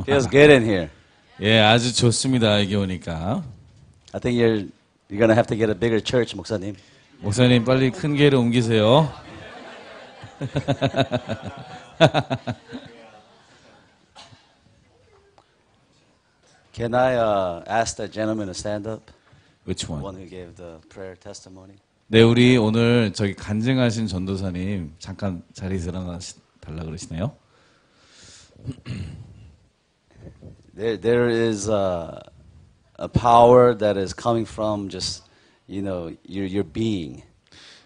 Feels good in here. 예, 아주 좋습니다. 여기 오니까. I think you're gonna have to get a bigger church, 목사님. 목사님 빨리 큰 교회로 옮기세요. Can I ask that gentleman to stand up? Which The one? one who gave the prayer testimony. 네, 우리 오늘 저기 간증하신 전도사님 잠깐 자리에 일어나 달라 그러시네요. There is a power that is coming from just, your being.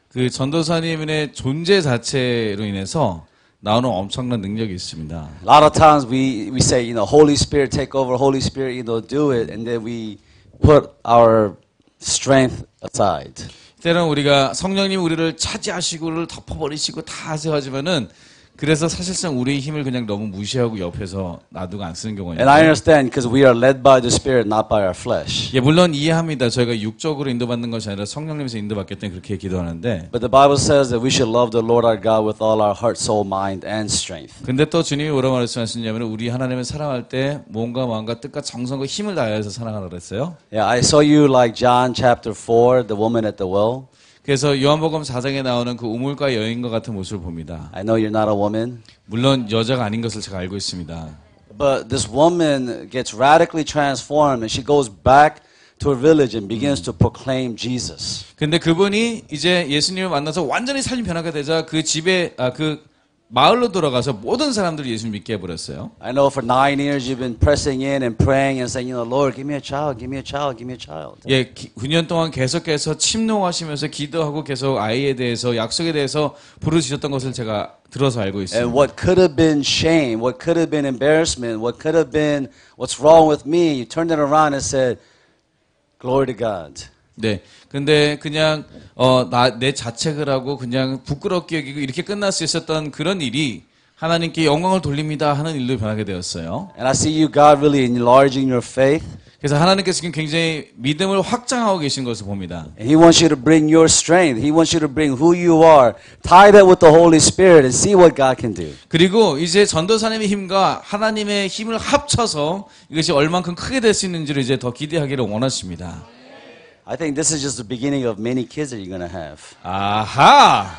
그 전도사님의 존재 자체로 인해서 나오는 엄청난 능력이 있습니다. A lot of times we say, Holy Spirit take over, Holy Spirit, do it, and then we put our strength aside. 때로는 우리가 성령님 우리를 차지하시고 우리를 덮어버리시고 다 하세요 하지만은 그래서 사실상 우리의 힘을 그냥 너무 무시하고 옆에서 놔두고 안 쓰는 경우가 And I 있어요. understand because we are led by the Spirit, not by our flesh. 예, 물론 이해합니다. 저희가 육적으로 인도받는 것이 아니라 성령님에서 인도받기 때문에 그렇게 기도하는데 But the Bible says that we should love the Lord our God with all our heart, soul, mind, and strength. 근데 또 주님이 뭐라고 말씀하시냐면 우리 하나님을 사랑할 때 몸과 마음과 뜻과 정성과 힘을 다해서 사랑하라고 그랬어요. Yeah, I saw you like John chapter 4, the woman at the well. 그래서 요한복음 4장에 나오는 그 우물가 여인과 같은 모습을 봅니다. I know you're not a woman. 물론 여자가 아닌 것을 제가 알고 있습니다. But this woman gets radically transformed and she goes back to her village and begins to proclaim Jesus. 근데 그분이 이제 예수님을 만나서 완전히 삶이 변하게 되자 그 집에 그 마을로 돌아가서 모든 사람들이 예수님 믿게 해버렸어요. I know for 9 years you've been pressing in and praying and saying, Lord, give me a child, give me a child, give me a child. 예, 9년 동안 계속해서 침노하시면서 기도하고 계속 아이에 대해서 약속에 대해서 부르짖었던 것을 제가 들어서 알고 있습니다. And what could have been shame, what could have been embarrassment, what could have been what's wrong with me, you turned it around and said, glory to God. 네. 근데 그냥 내 자책을 하고 그냥 부끄럽게 여기고 이렇게 끝날 수 있었던 그런 일이 하나님께 영광을 돌립니다 하는 일로 변하게 되었어요. And I see you, God, really enlarging your faith. 그래서 하나님께서 지금 굉장히 믿음을 확장하고 계신 것을 봅니다. And He wants you to bring your strength. He wants you to bring who you are. Tie that with the Holy Spirit and see what God can do. 그리고 이제 전도사님의 힘과 하나님의 힘을 합쳐서 이것이 얼만큼 크게 될 수 있는지를 이제 더 기대하기를 원하십니다. I think this is just the beginning of many kids that you're going to have. 아하!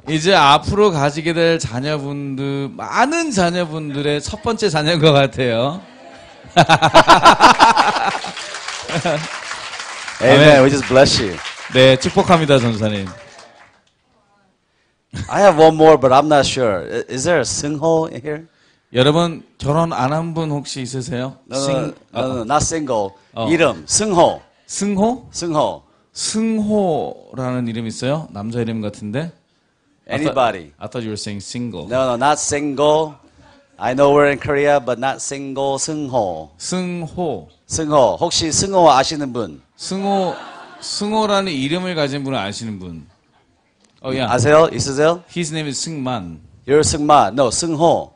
이제 앞으로 가지게 될 자녀분들, 많은 자녀분들의 첫 번째 자녀인 것 같아요. Amen. We just bless you. 네, 축복합니다, 전사님. I have one more, but I'm not sure. Is there a Singho in here? 여러분, 결혼 안 한 분 혹시 있으세요? No, not single. 이름, 승호. 승호? 승호. 승호라는 이름 있어요? 남자 이름 같은데? Anybody? I thought you were saying single. No, not single. I know we're in Korea, but not single. 승호. 승호. 승호. 혹시 승호 아시는 분? 승호라는 이름을 가진 분을 아시는 분. 야. 아세요? 있으세요? His name is 승만. You're 승만. No, 승호.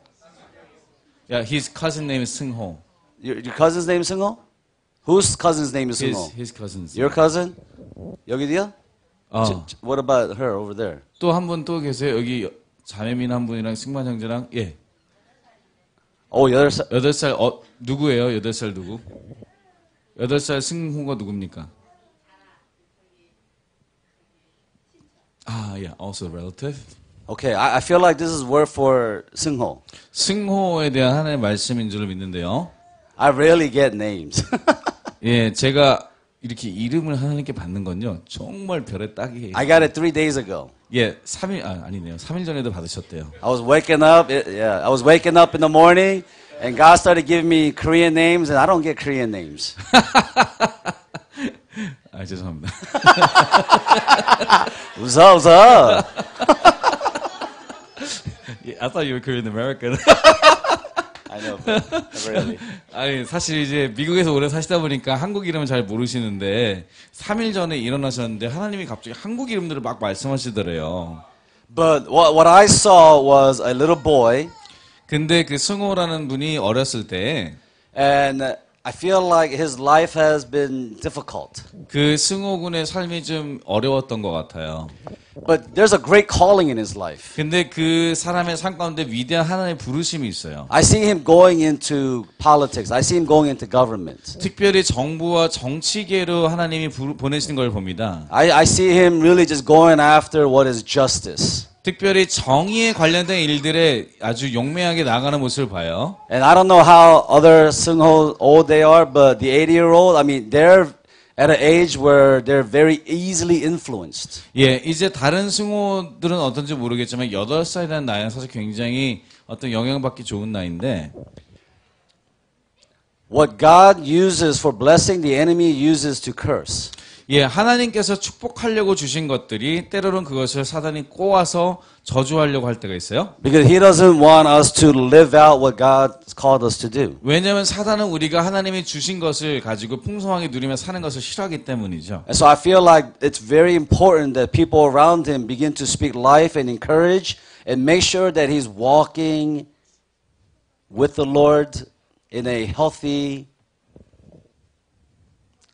Yeah, his cousin name is 승호. Your cousin's name is 승호? Whose cousin's name is 승호? His cousin's. Your cousin? 여기도요? What about her over there? 또 한 분 또 계세요. 여기 자매민 한 분이랑 승만 형제랑 예. 8살. 8살 누구예요? 8살 누구? 8살 승호가 누굽니까? Yeah, also a relative. Okay, I feel like this is word for 승호. 승호에 대한 하나님의 말씀인 줄 믿는데요. I rarely get names. 예, 제가 이렇게 이름을 하나님께 받는 건요. 정말 별의 딱이에요. I got it 3 days ago. 예, 3일 아니네요. 3일 전에도 받으셨대요. I was waking up in the morning and God started giving me Korean names and I don't get Korean names. 죄송합니다. 웃어. I thought you were Korean American. I know, but really. 아니, 사실 이제 미국에서 오래 사시다 보니까 한국 이름을 잘 모르시는데 3일 전에 일어나셨는데 하나님이 갑자기 한국 이름들을 막 말씀하시더래요. But what I saw was a little boy. 근데 그 승호라는 분이 어렸을 때 And I feel like his life has been difficult. 그 승호 군의 삶이 좀 어려웠던 것 같아요. But there's a great calling in his life. 근데 그 사람의 삶 가운데 위대한 하나님의 부르심이 있어요. I see him going into politics. I see him going into government. 특별히 정부와 정치계로 하나님이 보내시는 걸 봅니다. I see him really just going after what is justice. 특별히 정의에 관련된 일들에 아주 용맹하게 나가는 모습을 봐요. And I don't know how other Seungho old they are, but the 80-year-old, I mean, they're at an age where they're very easily influenced. 예, 이제 다른 승호들은 어떤지 모르겠지만 8살이라는 나이는 사실 굉장히 어떤 영향받기 좋은 나이인데 What God uses for blessing, the enemy uses to curse. 예, 하나님께서 축복하려고 주신 것들이 때로는 그것을 사단이 꼬아서 저주하려고 할 때가 있어요. Because he doesn't want us to live out what God called us to do. 왜냐하면 사단은 우리가 하나님이 주신 것을 가지고 풍성하게 누리며 사는 것을 싫어하기 때문이죠. And so I feel like it's very important that people around him begin to speak life and encourage and make sure that he's walking with the Lord in a healthy,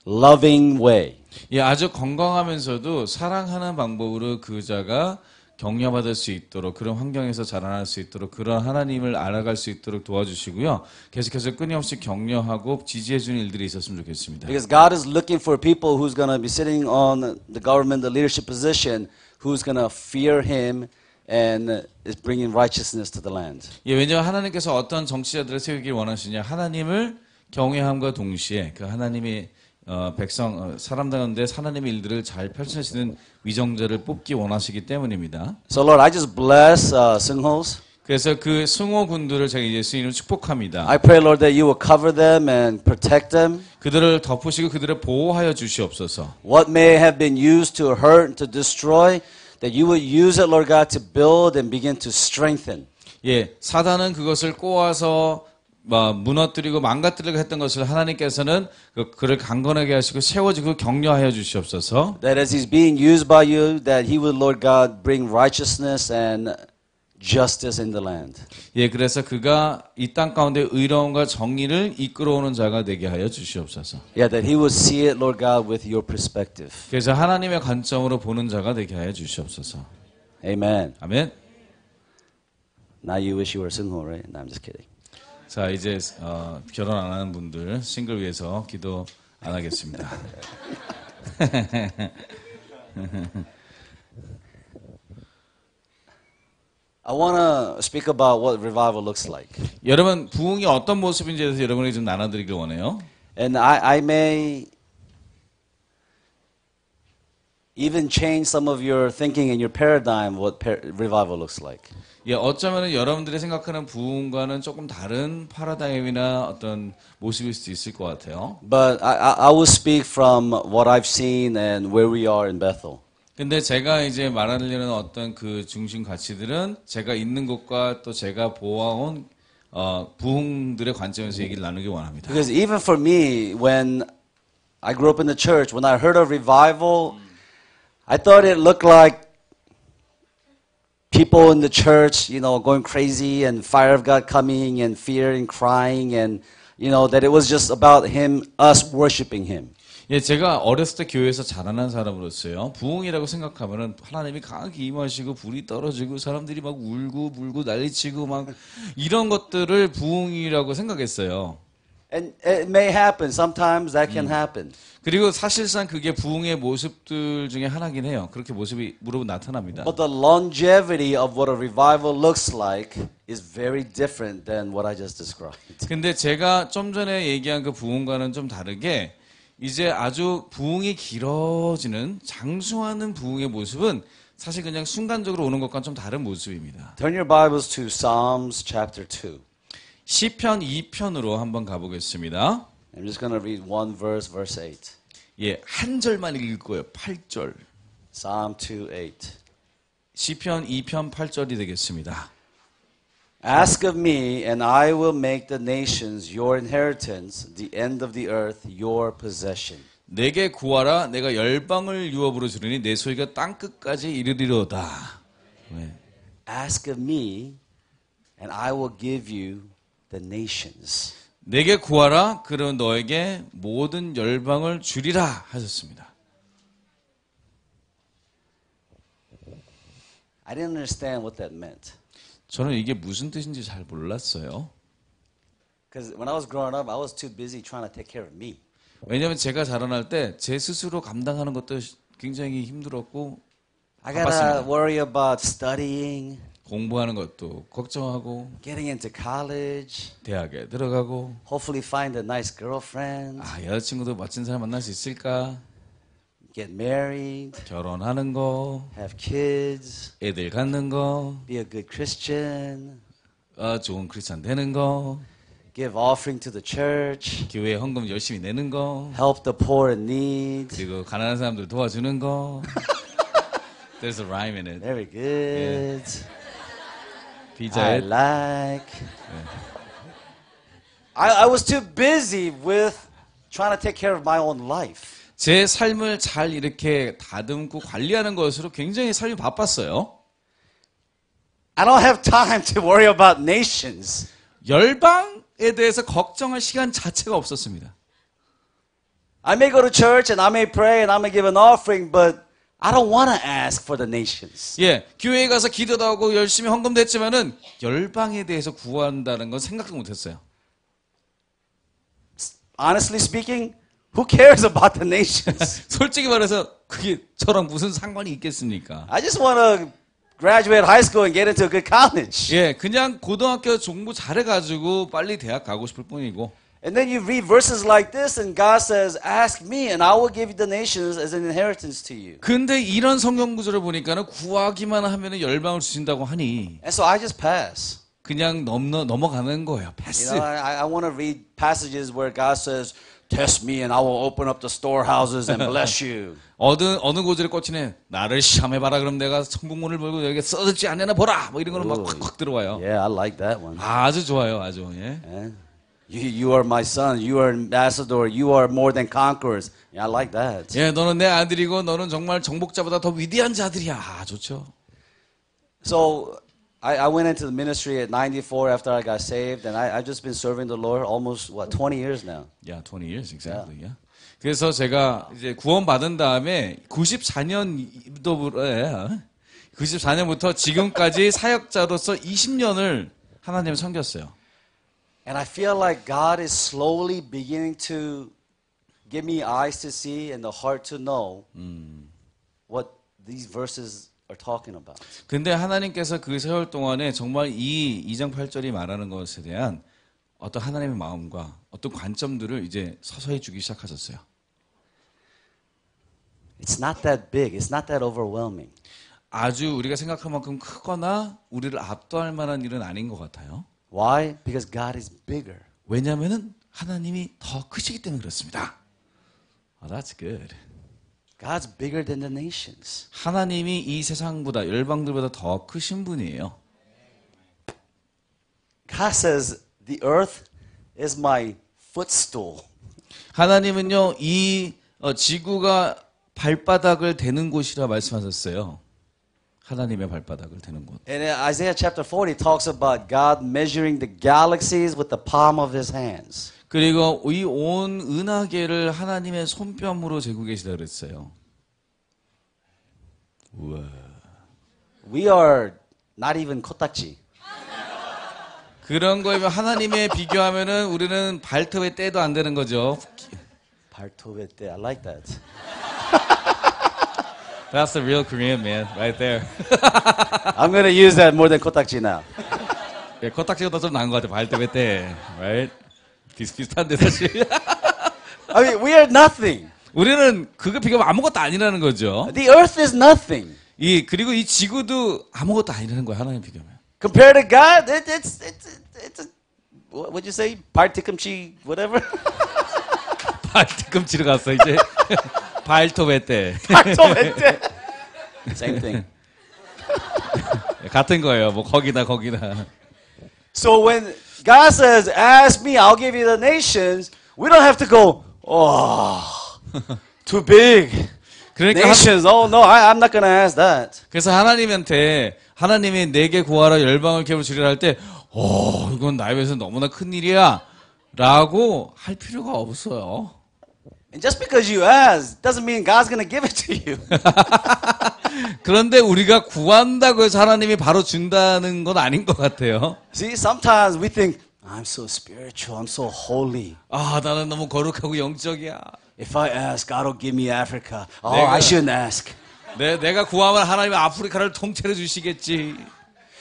loving way. 예, 아주 건강하면서도 사랑하는 방법으로 그자가 격려받을 수 있도록 그런 환경에서 자라날 수 있도록 그런 하나님을 알아갈 수 있도록 도와주시고요. 계속해서 끊임없이 격려하고 지지해주는 일들이 있었으면 좋겠습니다. Because God is looking for people who's going to be sitting on the government, the leadership position, who's going to fear him and is bringing righteousness to the land. 예, 왜냐하면 하나님께서 어떤 정치자들을 세우길 원하시냐 하나님을 경외함과 동시에 그 하나님의 백성 사람들 가운데 하나님의 일들을 잘 펼쳐지는 위정자를 뽑기 원하시기 때문입니다. So Lord, I just bless Seunghos. 그래서 그 승호군들을 제가 예수님으로 축복합니다. I pray, Lord, that you will cover them and protect them. 그들을 덮으시고 그들을 보호하여 주시옵소서. What may have been used to hurt, to destroy, that you would use it, Lord God, to build and begin to strengthen. 예, 사단은 그것을 꼬아서 무너뜨리고 망가뜨리고 했던 것을 하나님께서는 그를 강건하게 하시고 세워지고 격려하여 주시옵소서. That as he's being used by you, that he would, Lord God, bring righteousness and justice in the land. 예, 그래서 그가 이 땅 가운데 의로움과 정의를 이끌어오는 자가 되게 하여 주시옵소서. Yeah, that he would see it, Lord God, with your perspective. 그래서 하나님의 관점으로 보는 자가 되게 하여 주시옵소서. Amen. 아멘. Now you wish you were Seungho, right? No, I'm just kidding. 자, 이제 결혼 안 하는 분들 싱글 위해서 기도 안 하겠습니다. I want to speak about what revival looks like. 여러분 부흥이 어떤 모습인지에 대해서 여러분에게 좀 나눠드리길 원해요. And I may even change some of your thinking and your paradigm what revival looks like. 예, 어쩌면은 여러분들이 생각하는 부흥과는 조금 다른 파라다임이나 어떤 모습일 수도 있을 것 같아요. But I will speak from what I've seen and where we are in Bethel. 근데 제가 이제 말하려는 어떤 그 중심 가치들은 제가 있는 곳과 또 제가 보아온 부흥들의 관점에서 얘기를 나누기 원합니다. Because even for me, when I grew up in the church, when I heard of revival, I thought it looked like people in the church, you know, going crazy and fire of God coming and fear and crying and, you know, that it was just about us worshiping him. 예, 제가 어렸을 때 교회에서 자라난 사람으로서요. 부흥이라고 생각하면은 하나님이 강하게 임하시고 불이 떨어지고 사람들이 막 울고 불고 난리치고 막 이런 것들을 부흥이라고 생각했어요. And it may happen. Sometimes that can happen. 그리고 사실상 그게 부흥의 모습들 중에 하나긴 해요. 그렇게 모습이 나타납니다. But the longevity of what a revival looks like is very different than what I just described. 근데 제가 좀 전에 얘기한 그 부흥과는 좀 다르게 이제 아주 부흥이 길어지는 장수하는 부흥의 모습은 사실 그냥 순간적으로 오는 것과는 좀 다른 모습입니다. Turn your Bibles to Psalms chapter 2. 시편 2편으로 한번 가보겠습니다. I'm just going to read one verse, verse 8. 예, 한 절만 읽을 거예요. 8절. Psalm 2:8. 시편 2편 8절이 되겠습니다. Ask of me, and I will make the nations your inheritance, the end of the earth your possession. 내게 구하라, 내가 열방을 유업으로 주리니 내 소유가 땅 끝까지 이르리로다. 네. Ask of me, and I will give you the nations. 내게 구하라, 그러면 너에게 모든 열방을 주리라 하셨습니다. I didn't understand what that meant. 저는 이게 무슨 뜻인지 잘 몰랐어요. Because when I was growing up, I was too busy trying to take care of me. 왜냐하면 제가 자라날 때 제 스스로 감당하는 것도 굉장히 힘들었고 I gotta worry about studying, 공부하는 것도 걱정하고 getting into college, 대학에 들어가고 hopefully find a nice girlfriend, 여자친구도 멋진 사람 만날 수 있을까? get married, 결혼하는 거, have kids, 애들 갖는 거, be a good Christian, 좋은 크리스찬 되는 거, give offering to the church, 교회 헌금 열심히 내는 거, help the poor in need. 그리고 가난한 사람들 도와주는 거. There's a rhyme in it. Very good. I 비자에 like. I was too busy with trying to take care of my own life. 제 삶을 잘 이렇게 다듬고 관리하는 것으로 굉장히 삶이 바빴어요. I don't have time to worry about nations. 열방에 대해서 걱정할 시간 자체가 없었습니다. I may go to church and I may pray and I may give an offering, but I don't want to ask for the nations. 예, 교회에 가서 기도도 하고 열심히 헌금도 했지만은 열방에 대해서 구한다는 건 생각도 못했어요. Honestly speaking, who cares about the nations? 솔직히 말해서 그게 저랑 무슨 상관이 있겠습니까? I just want to graduate high school and get into a good college. 예, 그냥 고등학교 공부 잘해가지고 빨리 대학 가고 싶을 뿐이고. And then you read verses like this and God says, ask me and I will give you the nations as an inheritance to you. 근데 이런 성경 구절을 보니까는 구하기만 하면은 열방을 주신다고 하니 And so I just pass. 그냥 넘어가는 거예요. 패스. You know, I want to read passages where God says, test me and I will open up the storehouses and bless you. 어느 고절에 꽂히네. 나를 시험해봐라. 그럼 내가 천국문을 벌고 여기 써졌지 않냐나 보라. 뭐 이런 거는 막 콱콱 들어와요. Yeah, I like that one. 아주 좋아요. 아주. 예. Yeah. You are my son. You are ambassador. You are more than conquerors. Yeah, I like that. 예, 너는 내 아들이고 너는 정말 정복자보다 더 위대한 자들이야. 아, 좋죠. So I went into the ministry at 94 after I got saved, and I've just been serving the Lord almost 20 years now. Yeah, 20 years exactly. Yeah. 그래서 제가 이제 구원 받은 다음에 94년부터 지금까지 사역자로서 20년을 하나님을 섬겼어요. And I feel like God is slowly beginning to give me eyes to see and the heart to know what these verses are talking about. 근데 하나님께서 그 세월 동안에 정말 이 2장 8절이 말하는 것에 대한 어떤 하나님의 마음과 어떤 관점들을 이제 서서히 주기 시작하셨어요. It's not that big. It's not that overwhelming. 아주 우리가 생각할 만큼 크거나 우리를 압도할 만한 일은 아닌 것 같아요. Why? Because God is bigger. 왜냐하면 하나님이 더 크시기 때문에 그렇습니다. Oh, that's good. God's bigger than the nations. 하나님이 이 세상보다 열방들보다 더 크신 분이에요. God says the earth is my footstool. 하나님은요 이 지구가 발바닥을 대는 곳이라 말씀하셨어요. 하나님의 발바닥을 대는 곳. And in Isaiah chapter 40 talks about God measuring the galaxies with the palm of his hands. 그리고 이 온 은하계를 하나님의 손뼉으로 재고 계시다 그랬어요. 우와. We are not even 코딱지. 그런 거에 하나님에 비교하면은 우리는 발톱의 때도 안 되는 거죠. 발톱의 때. I like that. That's the real Korean man, right there. I'm going to use that more than 코딱지 now. 예, 코딱지보다 좀 나은 것 같아. 발톱의 때, right? 비슷비슷한데 사실. I mean, we are nothing. 우리는 그거 비교하면 아무것도 아니라는 거죠. The earth is nothing. 그리고 이 지구도 아무것도 아니라는 거예요. 하나님 비교하면. Compared to God, it's a, what would you say? 발뒤꿈치, whatever. 발뒤꿈치로 갔어 이제. 발톱의 때. 발톱의 때. Same thing. 같은 거예요. 뭐 거기다. So when God says, ask me, I'll give you the nations, we don't have to go, oh, too big. 그러니까 Nations, oh no, I'm not going to ask that. 그래서 하나님한테 하나님이 내게 구하라 열방을 개로 주리라 할 때, 이건 나에 비해서 너무나 큰 일이야 라고 할 필요가 없어요. And just because you ask doesn't mean God's going to give it to you. 그런데 우리가 구한다고 해서 하나님이 바로 준다는 건 아닌 것 같아요. See, sometimes we think, I'm so spiritual, I'm so holy. 아, 나는 너무 거룩하고 영적이야. If I ask, God will give me Africa. Oh, 내가- I shouldn't ask. 내가 구하면 하나님이 아프리카를 통째로 주시겠지.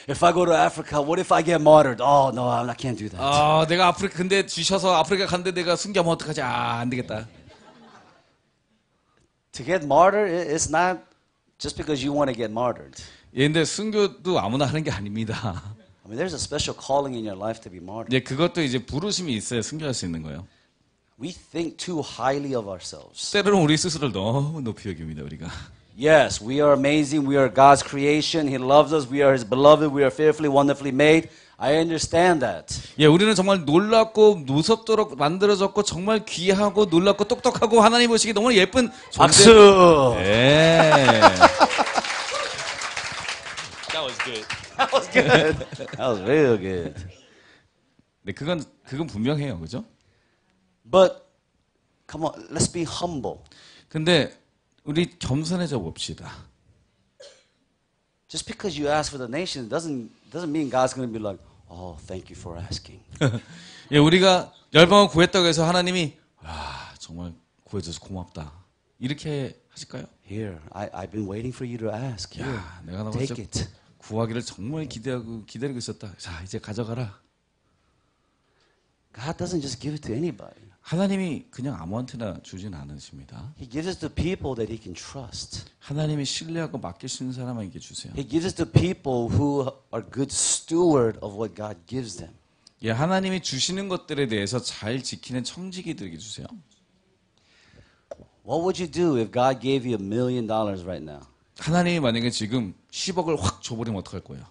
If I go to Africa, what if I get martyred? Oh, no, I can't do that. 아, 내가 아프리카 근데 주셔서 아프리카 갔는데 내가 순교하면 어떡하지? 아, 안 되겠다. To get martyred, it's not just because you want to get martyred. 예, 근데 순교도 아무나 하는 게 아닙니다. I mean, there's a special calling in your life to be martyred. 예, 그것도 이제 부르심이 있어야 순교할 수 있는 거예요. We think too highly of ourselves. 때로는 우리 스스로를 너무 높이 여깁니다, 우리가. Yes, we are amazing. We are God's creation. He loves us. We are His beloved. We are fearfully, wonderfully made. I understand that. 예, 우리는 정말 놀랍고 무섭도록 만들어졌고 정말 귀하고 놀랍고 똑똑하고 하나님 보시기 너무 예쁜 존재. 박수! 예. That was good. That was good. That was real good. 네, 그건 분명해요, 그죠? But come on, let's be humble. 근데 우리 겸손해져 봅시다. Just because you ask for the nation doesn't mean God's going to be like, oh, thank you for asking. 예, 우리가 열방을 구했다고 해서 하나님이 와, 정말 구해줘서 고맙다. 이렇게 하실까요? Here, I've been waiting for you to ask. Here, 야, 내가 너 take 진짜 it. 구하기를 정말 기다리고 있었다. 자, 이제 가져가라. God doesn't just give it to anybody. 하나님이 그냥 아무한테나 주진 않으십니다. He gives it to people that He can trust. 하나님이 신뢰하고 맡길 수 있는 사람에게 주세요. He gives it to people who are good steward of what God gives them. 예, 하나님이 주시는 것들에 대해서 잘 지키는 청지기들에게 주세요. What would you do if God gave you $1 million right now? 하나님이 만약에 지금 10억을 확 줘버리면 어떡할 거예요?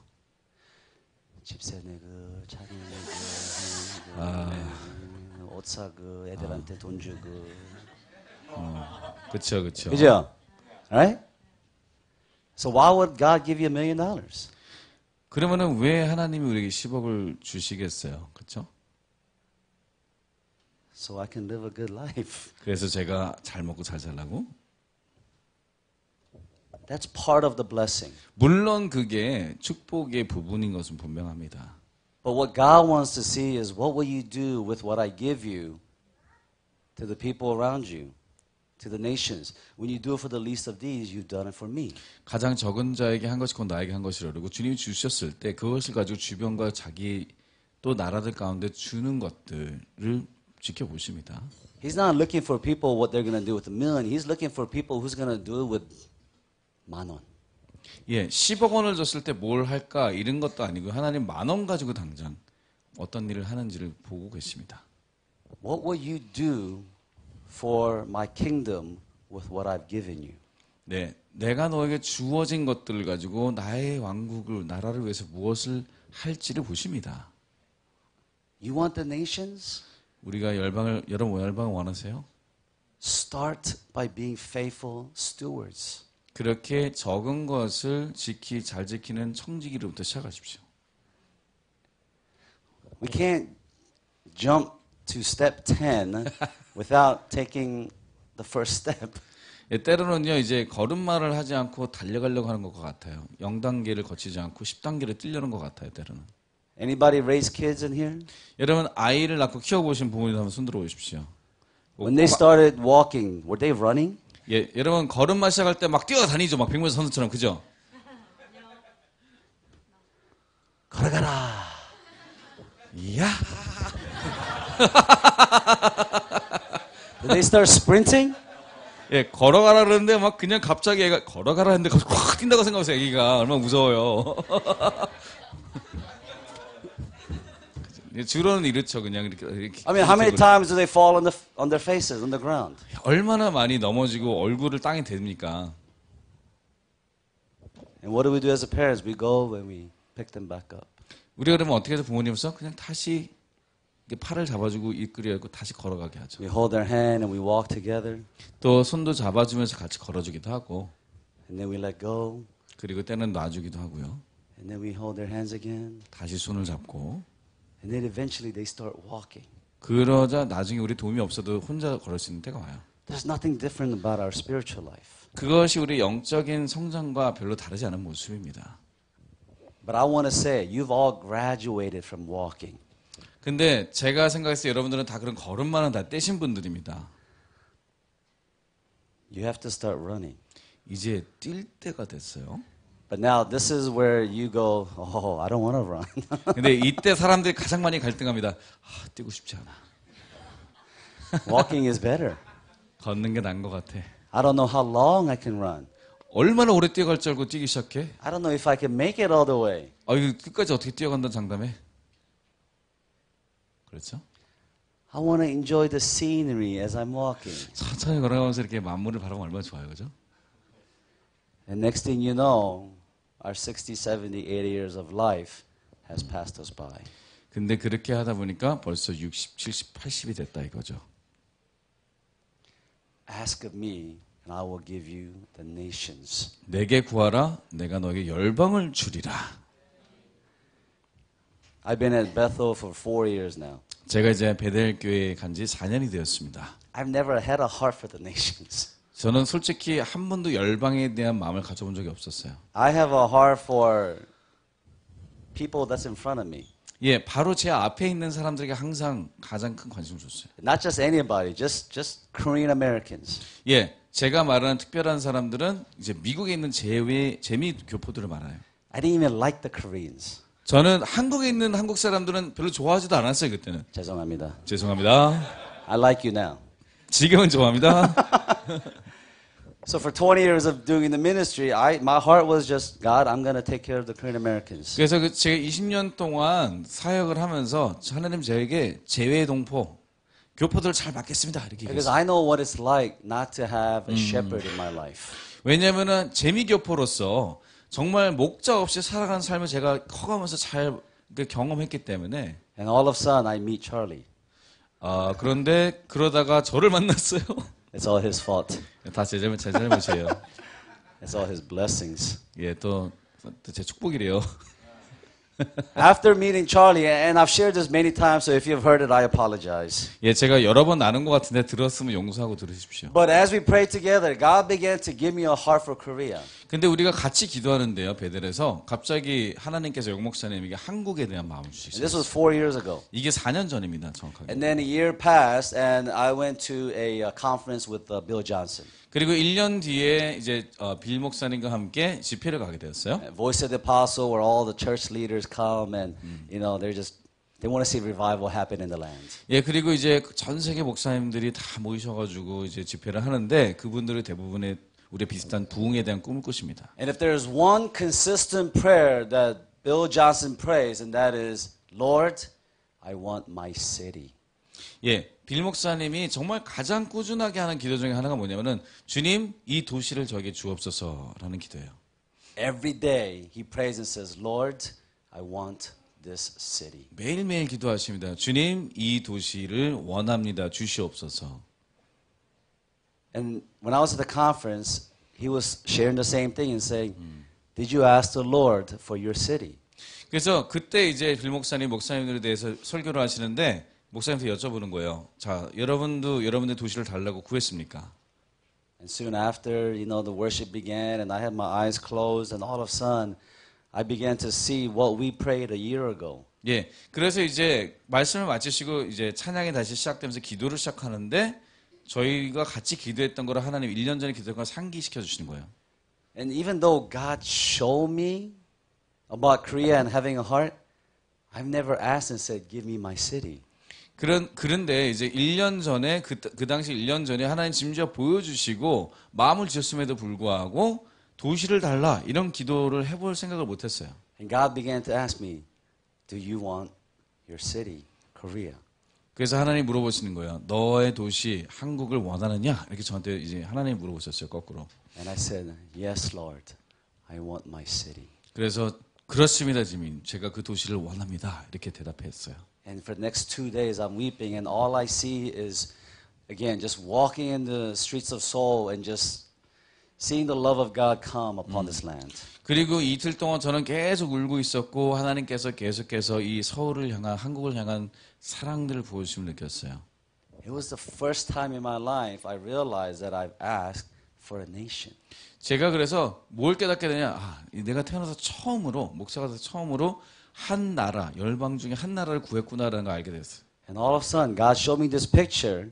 집세 내고 자기 내고 옷 사고 애들한테 돈 주고 그쵸, 그쵸. 그죠? Right? So why would God give you $1 million? 그러면은 왜 하나님이 우리에게 10억을 주시겠어요? 그쵸? So I can live a good life. 그래서 제가 잘 먹고 잘 살라고? That's part of the blessing. 물론 그게 축복의 부분인 것은 분명합니다. But what God wants to see is what will you do with what I give you to the people around you, to the nations. When you do it for the least of these, you've done it for me. 가장 적은 자에게 한 것이 곧 나에게 한 것이라 그러고 주님이 주셨을 때 그것을 가지고 주변과 자기 또 나라들 가운데 주는 것들을 지켜보십니다. He's not looking for people what they're going to do with $1 million. He's looking for people who's going to do it with $10,000. 예, 10억 원을 줬을 때 뭘 할까 이런 것도 아니고 하나님 10,000원 가지고 당장 어떤 일을 하는지를 보고 계십니다. What will you do for my kingdom with what I've given you? 네, 내가 너에게 주어진 것들을 가지고 나의 왕국을 나라를 위해서 무엇을 할지를 보십니다. You want the nations? 우리가 여러분 열방을 원하세요? Start by being faithful stewards. 그렇게 적은 것을 잘 지키는 청지기로부터 시작하십시오. We can't jump to step 10 without taking the first step. 예, 때로는요, 이제 걸음마를 하지 않고 달려가려고 하는 것 같아요. 0단계를 거치지 않고 10단계를 뛰려는 것 같아요, 때로는. Anybody raise kids in here? 여러분, 아이를 낳고 키워보신 부모님 한번 손들어 보십시오. When they started walking, were they running? 예, 여러분, 걸음마 시작할 때 막 뛰어다니죠. 막 백면서 선수처럼, 그죠? 걸어가라. 이야. Did they start sprinting? 예, 걸어가라 그러는데 막 그냥 갑자기 애가 걸어가라 했는데 확 뛴다고 생각하세요, 애기가. 얼마나 무서워요. 주로는 이렇죠, 그냥 이렇게. I mean, how many times do they fall on their faces, on the ground? 얼마나 많이 넘어지고 얼굴을 땅에 댑니까? And what do we do as a parents? We go and we pick them back up. 우리가 그러면 어떻게 해서 부모님께서 그냥 다시 이렇게 팔을 잡아주고 이끌어고 다시 걸어가게 하죠. We hold their hand and we walk together. 또 손도 잡아주면서 같이 걸어주기도 하고, And then we let go. 그리고 때는 놔주기도 하고요. And then we hold their hands again. 다시 손을 잡고, And then eventually they start walking. 그러자 나중에 우리 도움이 없어도 혼자 걸을 수 있는 때가 와요. There's nothing different about our spiritual life. 그것이 우리 영적인 성장과 별로 다르지 않은 모습입니다. But I want to say, you've all graduated from walking. 근데 제가 생각했을 때 여러분들은 다 그런 걸음만은 다 떼신 분들입니다. You have to start running. 이제 뛸 때가 됐어요. But now this is where you go, oh, I don't want to run. 근데 이때 사람들이 가장 많이 갈등합니다. 아, 뛰고 싶지 않아. Walking is better. 걷는 게 나은 것 같아. I don't know how long I can run. 얼마나 오래 뛰어갈 줄 알고 뛰기 시작해? I don't know if I can make it all the way. 아, 이거 끝까지 어떻게 뛰어간다는 장담해? 그렇죠? I want to enjoy the scenery as I'm walking. 천천히 걸어가면서 이렇게 만물을 바라보면 얼마나 좋아요, 그죠? And next thing you know, our 60, 70, 80 years of life has passed us by. 근데 그렇게 하다 보니까 벌써 60, 70, 80이 됐다 이거죠. Ask of me, and I will give you the nations. 내게 구하라, 내가 너에게 열방을 주리라. I've been at Bethel for 4 years now. 제가 이제 베델 교회에 간 지 4년이 되었습니다. I've never had a heart for the nations. 저는 솔직히 한 번도 열방에 대한 마음을 가져본 적이 없었어요. I have a heart for people that's in front of me. 예, 바로 제 앞에 있는 사람들에게 항상 가장 큰 관심을 줬어요. Not just anybody, just Korean Americans. 예, 제가 말하는 특별한 사람들은 이제 미국에 있는 재미 교포들을 말해요. I didn't even like the Koreans. 저는 한국에 있는 한국 사람들은 별로 좋아하지도 않았어요, 그때는. 죄송합니다. 죄송합니다. I like you now. 지금은 좋아합니다. So for 20 years of doing the ministry, my heart was just, God, I'm going to take care of the Korean Americans. 그래서 제가 20년 동안 사역을 하면서 하나님 저에게 재외 동포, 교포들을 잘 맡겠습니다. 이렇게 Because 얘기했어요. I know what it's like not to have a shepherd in my life. 왜냐하면 재미 교포로서 정말 목자 없이 살아가는 삶을 제가 커가면서 잘 경험했기 때문에 And all of a sudden, I meet Charlie. 그런데 그러다가 저를 만났어요. It's all his fault. 다 제 잘못이에요. It's all his blessings. 예, 또 제 축복이래요. After meeting Charlie, and I've shared this many times, so if you've heard it, I apologize. 예, 제가 여러 번 나눈 것 같은데 들었으면 용서하고 들으십시오. But as we prayed together, God began to give me a heart for Korea. 근데 우리가 같이 기도하는데요, 베델에서 갑자기 하나님께서 용 목사님에게 한국에 대한 마음을 And 주시죠. this was 4 years ago. 이게 4년 전입니다, 정확하게. And then a year passed, and I went to a conference with Bill Johnson. 그리고 1년 뒤에 이제 빌 목사님과 함께 집회를 가게 되었어요. Voice of the Apostle, where all the church leaders come, and you know they want to see revival happen in the land. 예, 그리고 이제 전 세계 목사님들이 다 모이셔가지고 이제 집회를 하는데 그분들이 대부분의 우리 비슷한 부흥에 대한 꿈을 꾸십니다. And if there's one consistent prayer that Bill Johnson prays, and that is, Lord, I want my city. 예, 빌 목사님이 정말 가장 꾸준하게 하는 기도 중에 하나가 뭐냐면은 주님 이 도시를 저에게 주옵소서라는 기도예요. Every day he prays and says, Lord, I want this city. 매일매일 기도하십니다. 주님 이 도시를 원합니다. 주시옵소서. And when I was at the conference, he was sharing the same thing and saying, did you ask the Lord for your city? 그래서 그때 이제 빌 목사님들에 대해서 설교를 하시는데 목사님한테 여쭤보는 거예요. 자, 여러분도 여러분의 도시를 달라고 구했습니까? And soon after, you know, the worship began, and I had my eyes closed, and all of a sudden, I began to see what we prayed a year ago. 예, 그래서 이제 말씀을 마치시고 이제 찬양이 다시 시작되면서 기도를 시작하는데 저희가 같이 기도했던 거를 하나님 1년 전에 기도한 걸 상기시켜 주시는 거예요. And even though God showed me about Korea and having a heart, I've never asked and said, give me my city. 그런데 이제 1년 전에 그 당시 1년 전에 하나님 심지어 보여주시고 마음을 주셨음에도 불구하고 도시를 달라 이런 기도를 해볼 생각을 못했어요. And God began to ask me, do you want your city, Korea? 그래서 하나님 물어보시는 거예요. 너의 도시 한국을 원하느냐? 이렇게 저한테 이제 하나님 물어보셨어요. 거꾸로. And I said, yes, Lord, I want my city. 그래서 그렇습니다, 지민. 제가 그 도시를 원합니다. 이렇게 대답했어요. And for the next 2 days, I'm weeping, and all I see is, again, just walking in the streets of Seoul and just seeing the love of God come upon this land. 그리고 이틀 동안 저는 계속 울고 있었고 하나님께서 계속해서 이 서울을 향한 한국을 향한 사랑들을 부어주심을 느꼈어요. It was the first time in my life I realized that I've asked for a nation. 제가 그래서 뭘 깨닫게 되냐? 내가 태어나서 처음으로 목사가 돼서 처음으로 한 나라, 열방 중에 한 나라를 구했구나라는 걸 알게 됐어요. And all of a sudden, God showed me this picture,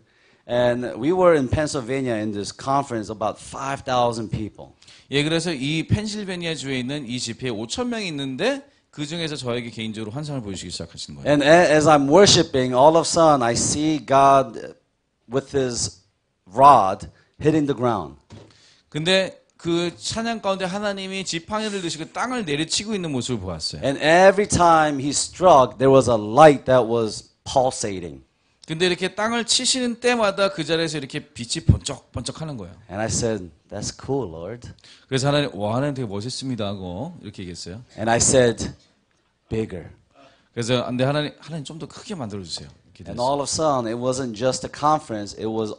and we were in Pennsylvania in this conference, about 5,000 people. 예, 그래서 이 펜실베니아 주에 있는 이 집회에 5,000명이 있는데 그 중에서 저에게 개인적으로 환상을 보여주기 시작하신 거예요. And as I'm worshiping, all of a sudden, I see God with His rod hitting the ground. 근데 그 찬양 가운데 하나님이 지팡이를 드시고 땅을 내리치고 있는 모습을 보았어요. And every time He struck, there was a light that was pulsating. 근데 이렇게 땅을 치시는 때마다 그 자리에서 이렇게 빛이 번쩍번쩍하는 거예요. And I said, "That's cool, Lord." 그래서 하나님, 하나님 되게 멋있습니다 하고 이렇게 얘기했어요. And I said, "Bigger." 그래서 근데 하나님 좀 더 크게 만들어 주세요. And all of a sudden, it wasn't just a conference; it was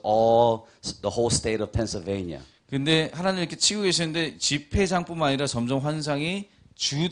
the whole state of Pennsylvania. 근데 하나님 이렇게 치고 계시는데 집회장뿐만 아니라 점점 환상이 주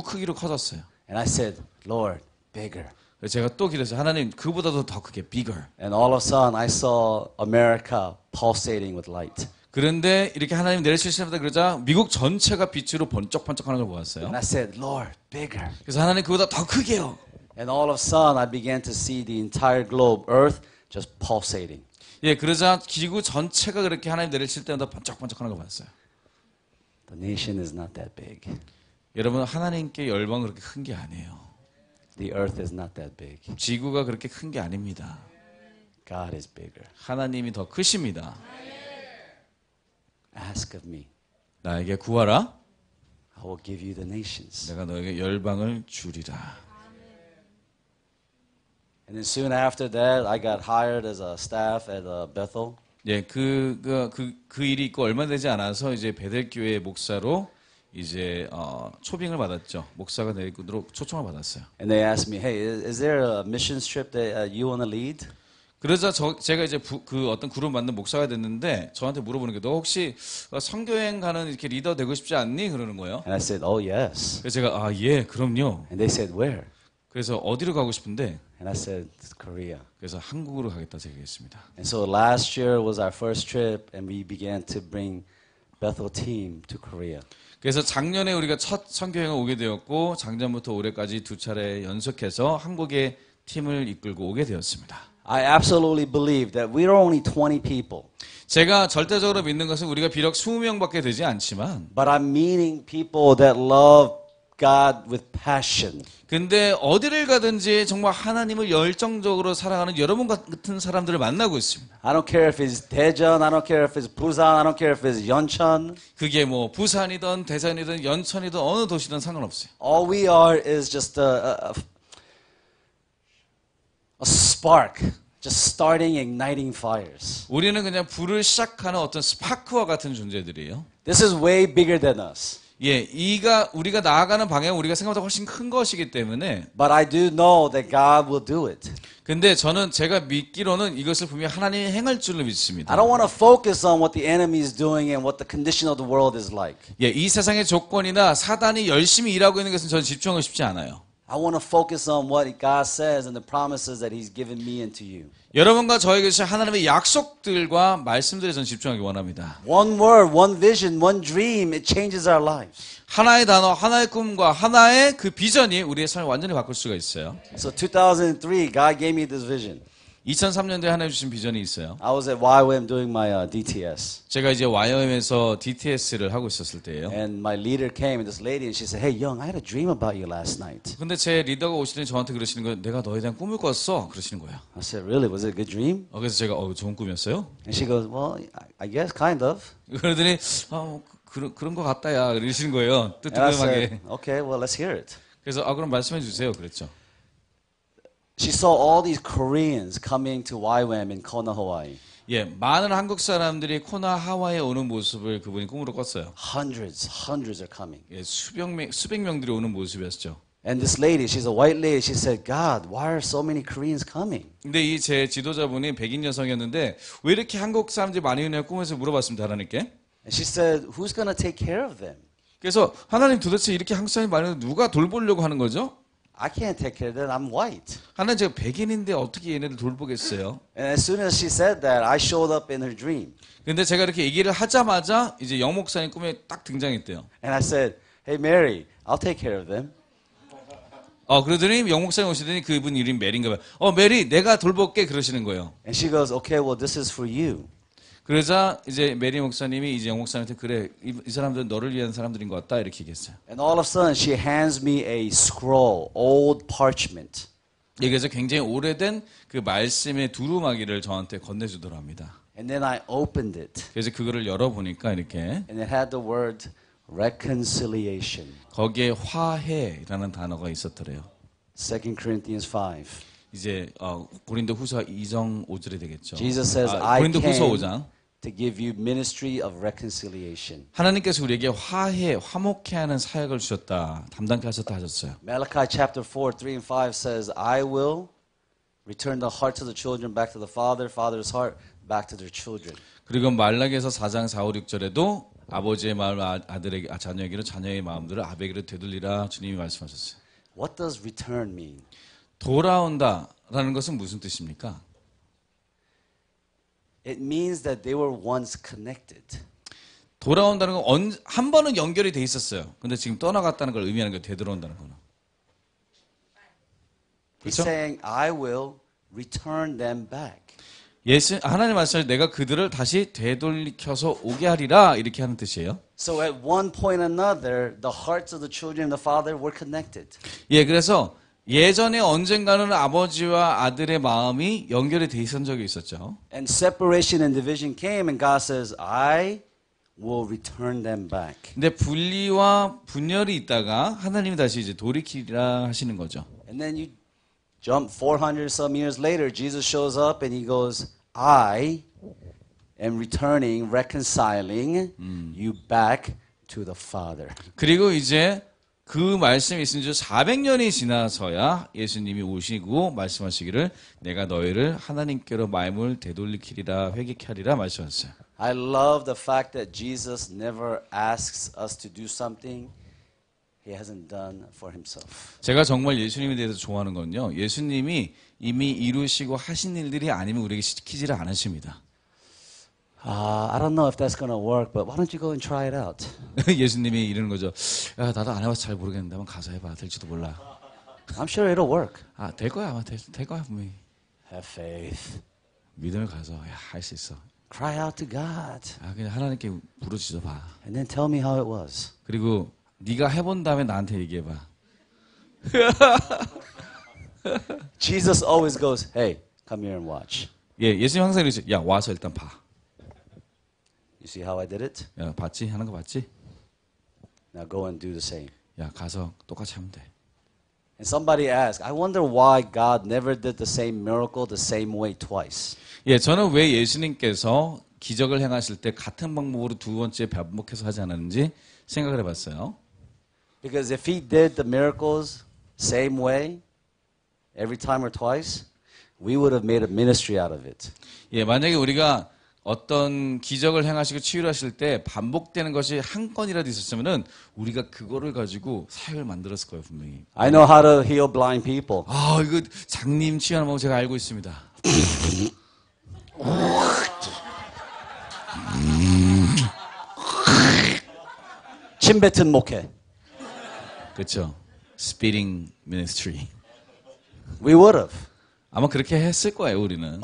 크기로 커졌어요. And I said, "Lord, bigger." 그래서 제가 또 기도했어요. 하나님 그보다도 더 크게 bigger. And all of a sudden, I saw America pulsating with light. 그런데 이렇게 하나님 내리치시면서 그러자 미국 전체가 빛으로 번쩍번쩍하는 걸 보았어요. And I said, "Lord, bigger." 그래서 하나님 그보다 더 크게요. And all of a sudden, I began to see the entire globe, Earth, just pulsating. 예, 그러자 기구 전체가 그렇게 하나님 내리칠 때마다 번쩍번쩍하는 걸 봤어요. The nation is not that big. 여러분 하나님께 열방은 그렇게 큰 게 아니에요. The earth is not that big. 지구가 그렇게 큰 게 아닙니다. God is bigger. 하나님이 더 크십니다. Ask of me. 나에게 구하라. I will give you the nations. 내가 너에게 열방을 주리라. And then soon after that, I got hired as a staff at Bethel. 예, 그 일이 있고 얼마 되지 않아서 이제 베델교회 목사로 이제 초빙을 받았죠. 목사가 되도록 초청을 받았어요. And they asked me, "Hey, is there a missions trip that you want to lead?" 그래서 제가 이제 그 어떤 그룹 만든 목사가 됐는데 저한테 물어보는 게 너 혹시 선교여행 가는 이렇게 리더 되고 싶지 않니? 그러는 거예요. And I said, "Oh, yes." 그래서 제가 예, 그럼요. And they said, "Where?" 그래서 어디로 가고 싶은데 And I said, "Korea." 그래서 한국으로 가겠다 얘기했습니다. And so last year was our first trip, and we began to bring Bethel team to Korea. 그래서 작년에 우리가 첫 선교여행을 오게 되었고 작년부터 올해까지 두 차례 연속해서 한국의 팀을 이끌고 오게 되었습니다. I absolutely believe that we are only 20 people, 제가 절대적으로 믿는 것은 우리가 비록 20명밖에 되지 않지만 but I'm meeting people that love God with passion. 근데 어디를 가든지 정말 하나님을 열정적으로 사랑하는 여러분 같은 사람들을 만나고 있습니다. I don't care if it's Daejeon, I don't care if it's Busan, I don't care if it's Yeoncheon. 그게 뭐 부산이든 대전이든 연천이든 어느 도시든 상관없어요. All we are is just a spark, just starting igniting fires. 우리는 그냥 불을 시작하는 어떤 스파크와 같은 존재들이에요. This is way bigger than us. 예, 우리가 나아가는 방향은 우리가 생각보다 훨씬 큰 것이기 때문에 But I do know that God will do it. 근데 제가 믿기로는 이것을 분명히 하나님이 행할 줄로 믿습니다. I don't want to focus on what the enemy is doing and what the condition of the world is like. 예, 이 세상의 조건이나 사단이 열심히 일하고 있는 것은 저는 집중하고 싶지 않아요. I want to focus on what God says and the promises that He's given me and to you. 여러분과 저에게 주신 하나님의 약속들과 말씀들에 저는 집중하기 원합니다. One word, one vision, one dream, it changes our lives. 하나의 단어, 하나의 꿈과 하나의 그 비전이 우리의 삶을 완전히 바꿀 수가 있어요. So 2003, God gave me this vision. 2003년도에 하나님 주신 비전이 있어요. I was at YWAM doing my DTS. 제가 이제 YM에서 DTS를 하고 있었을 때예요. And my leader came, and this lady, and she said, "Hey, Young, I had a dream about you last night." 근데 제 리더가 오시더니 저한테 그러시는 거예요. 내가 너에 대한 꿈을 꿨어. 그러시는 거예요. I said, "Really? Was it a good dream?" 그래서 제가 좋은 꿈이었어요? And she goes, "Well, I guess kind of." 그러더니 그런 거 같다야. 그러시는 거예요. And I 뜨뜻하게. said, "Okay, well, let's hear it." 그래서 그럼 말씀해 주세요. 그랬죠. She saw all these Koreans coming to YWAM in Kona, Hawaii. 예, 많은 한국 사람들이 코나 하와이에 오는 모습을 그분이 꿈으로 꿨어요. Hundreds are coming. 예, 수백 명들이 오는 모습이었죠. And this lady, she's a white lady, she said, "God, why are so many Koreans coming?" 근데 이 제 지도자분이 백인 여성이었는데 왜 이렇게 한국 사람들이 많이 오냐고 꿈에서 물어봤습니다. 하나님께. And she said, "Who's going to take care of them?" 그래서 하나님 도대체 이렇게 한국 사람이 많이 오는데 누가 돌보려고 하는 거죠? I can't take care of that. I'm white. 하나님 제가 백인인데 어떻게 얘네를 돌보겠어요? And as soon as she said that, I showed up in her dream. 근데 제가 이렇게 얘기를 하자마자 이제 영 목사님 꿈에 딱 등장했대요. And I said, hey, Mary, I'll take care of them. 그러더니 영 목사님 오시더니 그분 이름이 메리인가 봐요. 메리, 내가 돌볼게 그러시는 거예요. And she goes, okay, well, this is for you. 그러자 이제 메리 목사님이 이제 영 목사님한테 그래, 이 사람들은 너를 위한 사람들인 것 같다 이렇게 얘기했어요. And all of a sudden, she hands me a scroll, old parchment. 그래서 굉장히 오래된 그 말씀의 두루마기를 저한테 건네주더랍니다. And then I opened it. 그래서 그거를 열어보니까 이렇게 And it had the word reconciliation. 거기에 화해라는 단어가 있었더래요. 2 Corinthians 5. 이제 고린도 후서 2장 5절이 되겠죠. Jesus says, I 고린도 후서 came 5장. to give you ministry of reconciliation. 하나님께서 우리에게 화목해 하는 사역을 주셨다. 담당케 하셨다 하셨어요. Malachi chapter 4, 3 and 5 says, I will return the hearts of the children back to the father, father's heart back to their children. 그리고 말라기에서 4장 4, 5, 6절에도 아버지의 마음을 아들에게 자녀에게로 자녀의 마음들을 아버지에게로 되돌리라 주님이 말씀하셨어요. What does return mean? 돌아온다라는 것은 무슨 뜻입니까? It means that they were once connected. 돌아온다는 건 한 번은 연결이 돼 있었어요. 근데 지금 떠나갔다는 걸 의미하는 거예요. 되돌아온다는 거는. He's 그렇죠? saying, I will return them back. 하나님 말씀하신 내가 그들을 다시 되돌리켜서 오게 하리라 이렇게 하는 뜻이에요. So at one point or another, the hearts of the children and the father were connected. 그래서 예전에 언젠가는 아버지와 아들의 마음이 연결이 돼 있었던 적이 있었죠. And separation and division came, and God says, I will return them back. 근데 분리와 분열이 있다가 하나님이 다시 이제 돌이키리라 하시는 거죠. And then you jump 400 some years later, Jesus shows up and he goes, I am returning, reconciling you back to the Father. 그리고 이제 그 말씀이 있은 지 400년이 지나서야 예수님이 오시고 말씀하시기를 내가 너희를 하나님께로 마음을 되돌리키리라 회개케 하리라 말씀하셨어요. I love the fact that Jesus never asks us to do something he hasn't done for himself. 제가 정말 예수님에 대해서 좋아하는 건요. 예수님이 이미 이루시고 하신 일들이 아니면 우리에게 시키지를 않으십니다. I don't know if that's going to work, but why don't you go and try it out? 예수님이 이러는 거죠. 야, 나도 안 해봐서 잘 모르겠는데 한번 가서 해봐. 될지도 몰라. I'm sure it'll work. 될 거야. 아마 될 거야 분명히. Have faith. 믿음을 가서 할 수 있어. Cry out to God. 그냥 하나님께 부르짖어 봐. And then tell me how it was. 그리고 네가 해본 다음에 나한테 얘기해봐. Jesus always goes, hey, come here and watch. 예수님 항상 이러죠. 야, 와서 일단 봐. You see how I did it? 야, 봤지? 하는 거 봤지? Now go and do the same. 야, 가서 똑같이 하면 돼. And somebody asked, I wonder why God never did the same miracle the same way twice. 저는 왜 예수님께서 기적을 행하실 때 같은 방법으로 두 번째 반복해서 하지 않았는지 생각을 해봤어요. Because if he did the miracles same way every time or twice, we would have made a ministry out of it. 만약에 우리가 어떤 기적을 행하시고 치유를 하실 때 반복되는 것이 한 건이라도 있었으면은 우리가 그거를 가지고 사역을 만들었을 거예요, 분명히. I know how to heal blind people. 이거 장님 치유하는 법 제가 알고 있습니다. 침 뱉은 목회. 그렇죠. Spitting ministry. We would have. 아마 그렇게 했을 거예요, 우리는.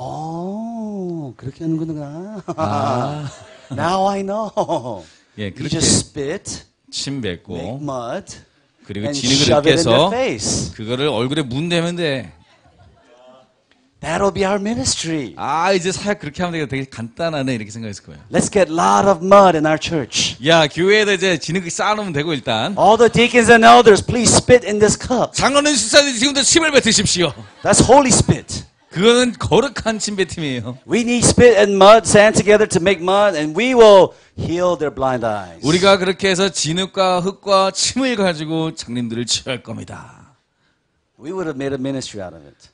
그렇게 하는구나. Now I know. You 그렇게 just spit, 침 make 뱉고 mud, 그리고 and 진흙을 shove it in their 깨서 face. 그거를 얼굴에 문대면 돼. That'll be our ministry. 이제 사역 그렇게 하면 되게 간단하네 이렇게 생각했을 거예요. Let's get a lot of mud in our church. 교회에다 이제 진흙 쌓아놓으면 되고 일단. All the deacons and elders, please spit in this cup. 장로님 집사님 지금도 침을 뱉으십시오. That's holy spit. 그거는 거룩한 침 뱉음이에요. We need spit and mud, sand together to make mud, and we will heal their blind eyes. 우리가 그렇게 해서 진흙과 흙과 침을 가지고 장님들을 치유할 겁니다. We would have made a ministry out of it.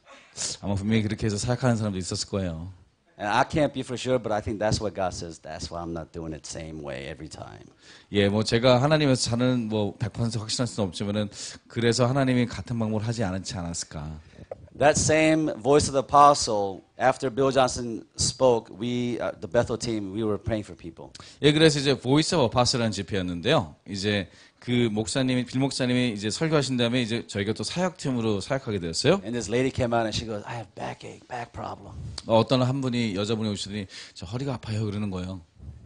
아마 분명히 그렇게 해서 사역하는 사람도 있었을 거예요. And I can't be for sure, but I think that's what God says. That's why I'm not doing it same way every time. 예, 뭐 제가 하나님에서 자는 뭐 100% 확신할 수는 없지만은 그래서 하나님이 같은 방법을 하지 않지 않았을까. That same voice of the apostle, after Bill Johnson spoke, we, the Bethel team, we were praying for people. 예, 그래서 이제 보이스 오브 어파스라는 집회였는데요. 이제 그 목사님이 빌 목사님이 이제 설교하신 다음에 이제 저희가 또 사역팀으로 사역하게 되었어요. And this lady came out and she goes, I have backache, back problem. 어떤 한 분이 여자분이 오시더니 저 허리가 아파요 그러는 거예요.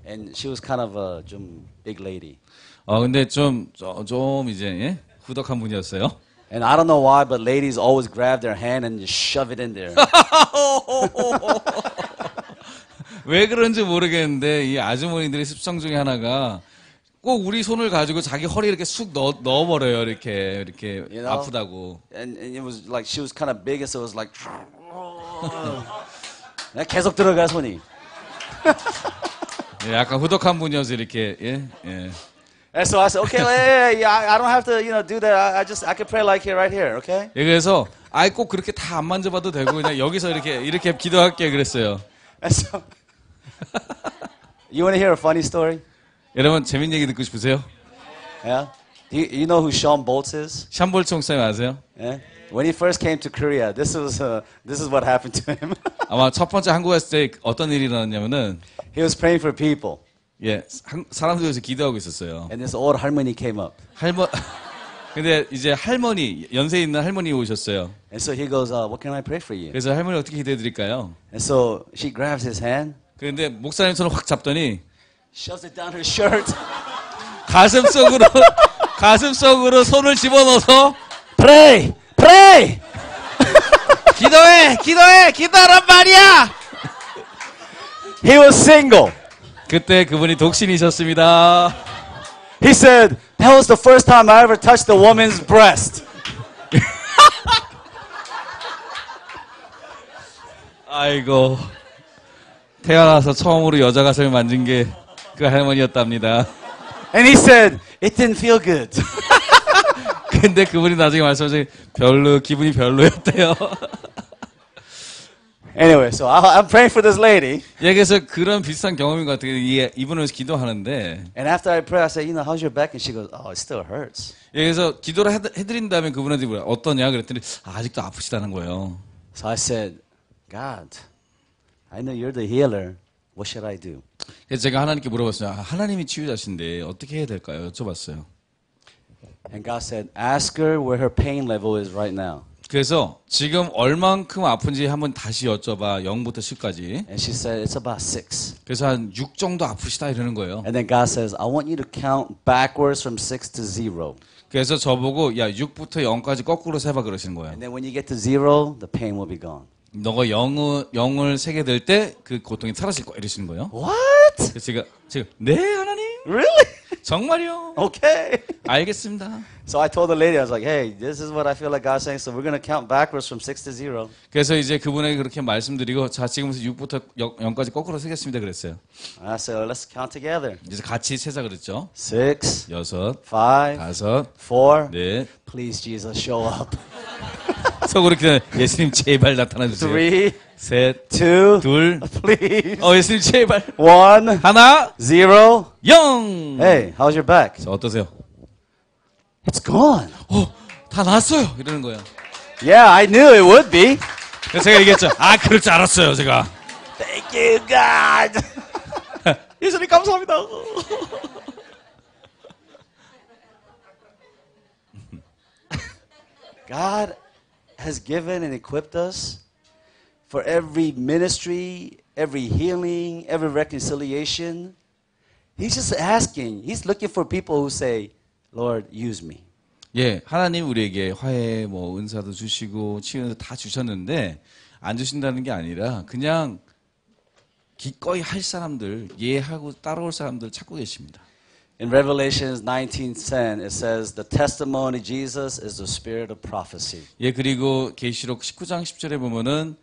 And she was kind of a 좀 big lady. 근데 좀 이제 예? 후덕한 분이었어요. And I don't know why, but ladies always grab their hand and just shove it in there. 왜 그런지 모르겠는데 이 아주머니들의 습성 중에 하나가 꼭 우리 손을 가지고 자기 허리 이렇게 쑥 넣어버려요. 이렇게 You know? 아프다고. And it was like she was kind of big, so it was like 계속 들어가 손이. 예, 약간 후덕한 분이어서 이렇게 예. And so I said, okay, yeah, I don't have to, do that. I can pray like here, right here, okay? 예, 그래서 아이 꼭 그렇게 다 안 만져봐도 되고 그냥 여기서 이렇게 기도할게 그랬어요. And so, you want to hear a funny story? 여러분 재밌는 얘기 듣고 싶으세요? Yeah. Do you know who Sean Boltz is? 샴볼츠 목사님 아세요? Yeah. When he first came to Korea, this is what happened to him. 아마 첫 번째 한국 왔을 때 어떤 일이 일어났냐면은 He was praying for people, 예, 사람들에서 기도하고 있었어요. and this old 할머니 came up, 근데 이제 할머니 연세 있는 할머니 오셨어요. and so he goes, what can I pray for you? 그래서 할머니 어떻게 기도해 드릴까요? And so she grabs his hand, 그런데 목사님 손을 확 잡더니 shoves it down her shirt. 가슴 속으로 손을 집어넣어서 Pray, pray. 기도하란 말이야. He was single. 그때 그분이 독신이셨습니다. He said, that was the first time I ever touched a woman's breast. 아이고 태어나서 처음으로 여자 가슴을 만진 게 그 할머니였답니다. And he said, it didn't feel good. 근데 그분이 나중에 말씀하신 기분이 별로였대요. Anyway, so I'm praying for this lady. 예, 그래서 그런 비슷한 경험인 것 같아요. 이분을 위해서 기도하는데 And after I pray, I say, how's your back? And she goes, it still hurts. 예, 그래서 기도를 해드린 다음에 그분한테 어떠냐 그랬더니 아직도 아프시다는 거예요. So I said, God, I know you're the healer. What should I do? 그래서 제가 하나님께 물어봤어요. 하나님이 치유자신데 어떻게 해야 될까요? 여쭤봤어요. And God said, ask her where her pain level is right now. 그래서 지금 얼만큼 아픈지 한번 다시 여쭤봐. 0부터 10까지. And she said, it's about 6. 그래서 한 6 정도 아프시다 이러는 거예요. And then God says, I want you to count backwards from 6 to 0. 그래서 저보고 야 6부터 0까지 거꾸로 세봐 그러시는 거예요. And then when you get to 0, the pain will be gone. 너가 0을 세게 될 때 그 고통이 사라질 거야 이러시는 거예요. What? 그래서 제가 네 하나님 Really? 정말요? Okay. 알겠습니다. So I told the lady, I was like, hey, this is what I feel like God's saying. So we're going to count backwards from 6 to 0. 그래서 이제 그분에게 그렇게 말씀드리고 자 지금부터 6부터 0까지 거꾸로 세겠습니다 그랬어요. And I said, let's count together. 이제 같이 세자 그랬죠. 6, 6, 5, 5, 4. 넷. Please, Jesus, show up. 속으로 이렇게 예수님 제발 나타나 주세요. 3, 셋, 2, 둘. please. 예수님 제발. 1, 하나, 0. 0. Hey, how's your back? 자, 어떠세요? It's gone. 다 났어요. 이러는 거예요. Yeah, I knew it would be. 그래서 제가 얘기했죠. 그럴 줄 알았어요, 제가. Thank you, God. 예수님 감사합니다. God has given and equipped us for every ministry, every healing, every reconciliation. He's just asking. He's looking for people who say, Lord, use me. 예, 하나님 우리에게 화해, 은사도 주시고 치유도 다 주셨는데 안 주신다는 게 아니라 그냥 기꺼이 할 사람들, 예하고 따라올 사람들 찾고 계십니다. In Revelations 19:10, it says, the testimony of Jesus is the spirit of prophecy. 예, 그리고 계시록 19장 10절에 보면은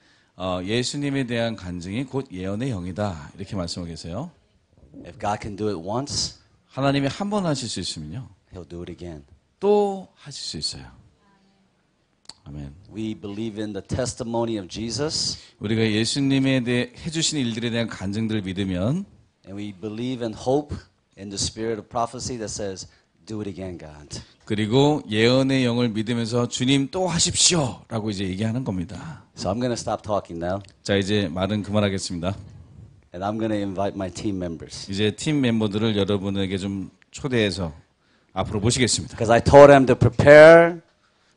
예수님에 대한 간증이 곧 예언의 영이다. 이렇게 말씀하고 계세요. If God can do it once, 하나님이 한 번 하실 수 있으면요. He'll do it again. 또 하실 수 있어요. 아멘. We believe in the testimony of Jesus. 우리가 예수님에 대해 해주신 일들에 대한 간증들을 믿으면 And we believe and hope in the spirit of prophecy that says, do it again, God. 그리고 예언의 영을 믿으면서 주님 또 하십시오라고 이제 얘기하는 겁니다. So I'm going to stop talking now. 자, 이제 말은 그만하겠습니다. And I'm going to invite my team members. 이제 팀 멤버들을 여러분에게 좀 초대해서 앞으로 모시겠습니다. Because I told them to prepare a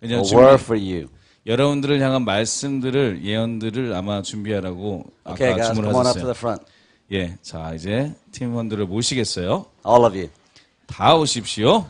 왜냐하면 word for you. 여러분들을 향한 말씀들을 예언들을 아마 준비하라고 Okay, 아까 guys, 주문을 come on up to 하셨어요. the front. 예, 자 이제 팀원들을 모시겠어요. All of you. 다 오십시오.